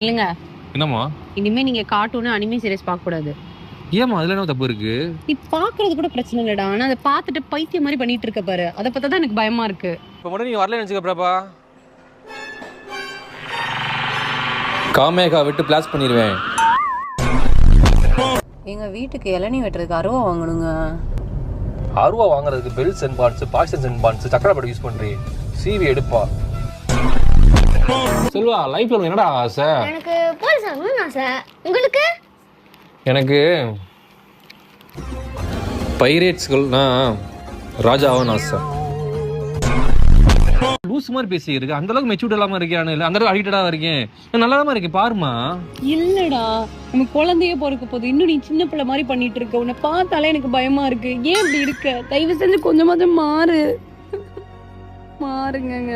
இல்லங்க. என்னம்மா? இனிமே நீங்க கார்ட்டூன், அனிமே சீரிஸ் பார்க்கக்கூடாது. ஏம்மா அதுல என்ன தப்பு இருக்கு? நீ பார்க்கறது கூட பிரச்சனை இல்லடா. ஆனா அத பார்த்துட்டு பைத்தியம் மாரி பண்ணிட்டு இருக்க பாரு. அத பார்த்தா தான் எனக்கு பயமா இருக்கு. இப்ப மட்டும் நீ வரலன்னு வச்சுக்க பிரபா. காமேகா விட்டு பிளாஸ் பண்ணிடுவேன். எங்க வீட்டுக்கு இளநீ வெட்டுறதுக்கு அருவா வாங்கணுங்க. அருவா வாங்குறதுக்கு பெல்ஸ் அண்ட் பான்ஸ், பாய்சன்ஸ் அண்ட் பான்ஸ், சக்கரப்படி யூஸ் பண்றீ. சிவி எடுப்பா. செல்வா, லைஃப்ல உனக்கு என்னடா ஆசை? எனக்கு போலீஸ் ஆகணும்னு ஆசை. உங்களுக்கு? எனக்கு பைரேட்ஸ்கள்னா ராஜாவான்னு ஆசை. லூஸ் மாதிரி பேசி இருக்கு. அந்த அளவுக்கு மெச்சூர்ட் இல்லாம இருக்கியானு இல்ல, அந்த அளவுக்கு அடிக்டடா இருக்கேன். நான் நல்லா தான் இருக்கேன் பாருமா. இல்லடா, நம்ம குழந்தைய பொறுக்க போது இன்னும் நீ சின்ன பிள்ளை மாதிரி பண்ணிட்டு இருக்க. உன்னை பார்த்தாலே எனக்கு பயமா இருக்கு. ஏன் இப்படி இருக்க? தயவு செஞ்சு கொஞ்சமாவது மாறுங்க.